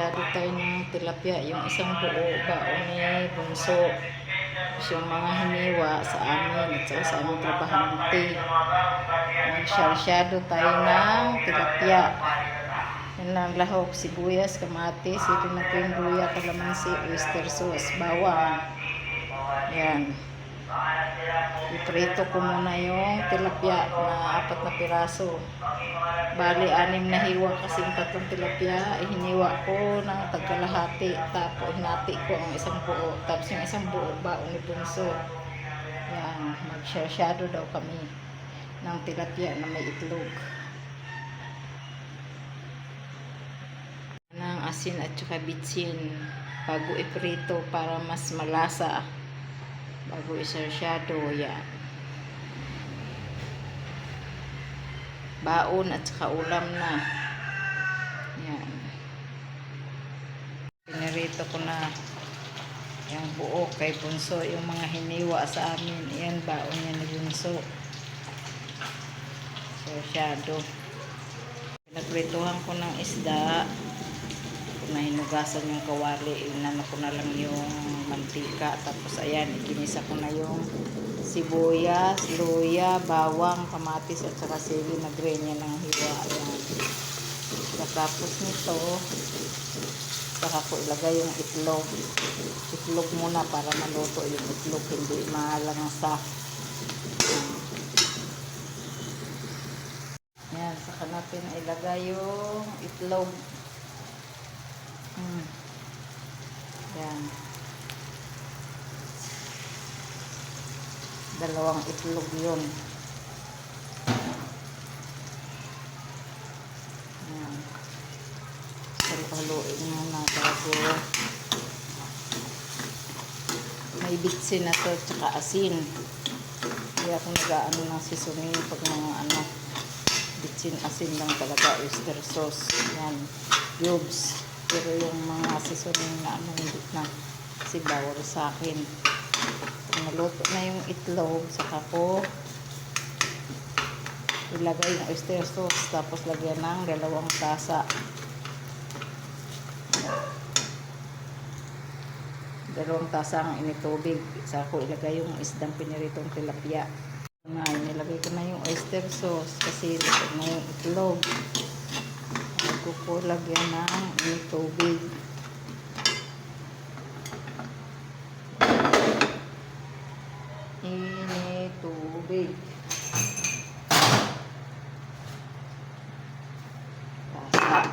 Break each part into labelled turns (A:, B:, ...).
A: Masyado tayo ng tilapia. Yung isang buo baon ni bunso. Yung mga hiniwa sa amin at sa aming trabahante. Masyado tayo ng tilapia. Yan lang lahok, sibuyas, kamatis, ito na po yung luya, kalamansi, oyster sauce, bawang. Yan. Iprito ko muna yung tilapia na 4 na piraso. Bali, 6 na hiwa kasi yung 3 tilapia. Hiniwa ko ng tagkalahati. Tapos hinati ko ang isang buo. Tapos yung isang buo baon ni bunso. Yan. Magsyado daw kami ng tilapia na may itlog. Ng asin at saka bitsin. Bago iprito para mas malasa. Bago isersyado, yan. Baon at saka ulam na. Yan. Pinirito ko na yung buo kay bunso, yung mga hiniwa sa amin. Yan, baon niya ni bunso. Sersyado. Pinaprituhan ko ng isda. Na hinugasan yung kawali, inano ko na lang yung mantika, tapos ayan, iginisa ko na yung sibuyas, luya, bawang, kamatis at saka sili na grenya ng hiwa. Ayan. Tapos nito saka ko ilagay yung itlog muna para maluto yung itlog, hindi malangsa. Ayan, saka natin ilagay yung itlog. Yan. 2 itlog yun. Yan. Haluin muna bago may bitsin na to tsaka asin. Kaya kung nag-aano ng seasoning pag mga bitsin asin lang talaga, oyster sauce. Yan. Cubes. Pero yung mga seasoning na hindi na, kasi bawal sa akin. Kung naluto na yung itlog, saka ko ilagay yung oyster sauce, tapos lagyan ng 2 tasa. 2 tasa ang initubig. Saka ko ilagay yung isdang piniritong tilapia. Nilagay ko na yung oyster sauce kasi ito na yung itlog. Ko lagyan ng tubig. Tubig. Tasa.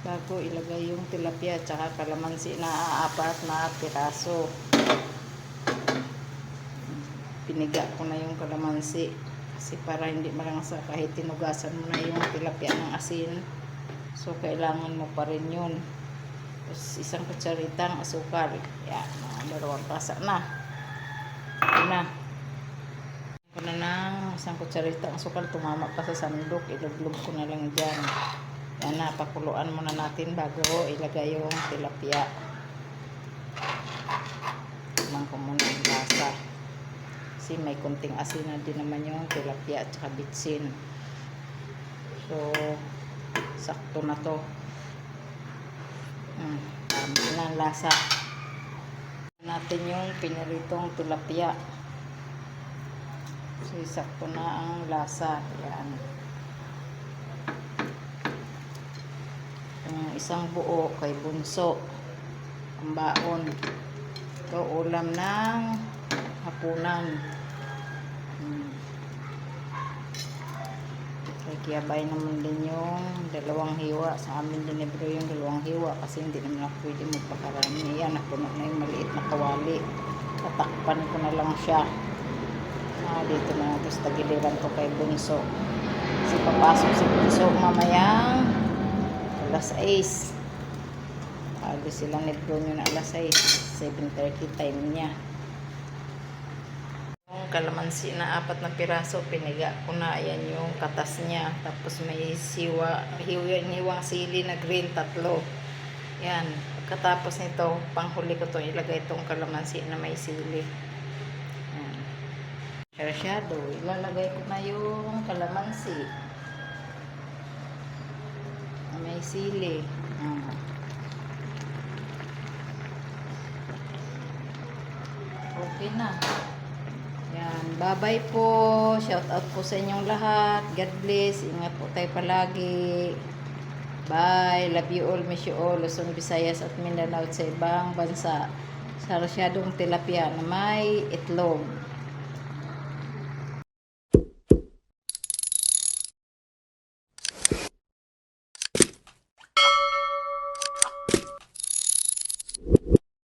A: Bago ilagay yung tilapia at saka kalamansi na 4 na piraso. Piniga ko na yung kalamansi kasi para hindi malangsa kahit tinugasan mo na yung tilapia ng asin. So kailangan mo pa rin yun. Tapos 1 kutsaritang asukal. Yan, 2 tasa na. Yan na. Ko na ng 1 kutsaritang asukal, tumama pa sa sandok, iluglog ko na lang dyan. Yan na, pakuluan muna natin bago ilagay yung tilapia. Tumang ko muna yung lasa. Kasi may kunting asin na din naman yung tilapia at saka bitsin. So, sakto na to. Dami na ang lasa. Natin yung piniritong tilapia. So, sakto na ang lasa. Yan. Isang buo kay bunso ang baon. Ito ulam ng hapunan. Kaya kiyabay naman din yung 2 hiwa. Sa amin din libro yung 2 hiwa kasi hindi naman ako pwede magpakarami. Yan, napuno na yung maliit na kawali. Tatakpan ko na lang siya. Dito na natin sa tagiliran ko kay bunso. Kasi papasok si bunso mamayang alas 6. Alis silang nito nyo na alas 6. 7:30 time niya. Yung kalamansi na 4 na piraso, piniga ko na. Ayan yung katas niya. Tapos may hiwang sili na green 3. Yan. Pagkatapos nito, panghuli ko to ilagay itong kalamansi na may sili. Yan. Masyado. Ilalagay ko na yung kalamansi na may sili. Okay na. Yan. Bye-bye po. Shout out po sa inyong lahat. God bless. Ingat po tayo palagi. Bye. Love you all. Miss you all. Luzon, Visayas at Mindanao at sa ibang bansa. Sa rasyadong tilapia na may itlog.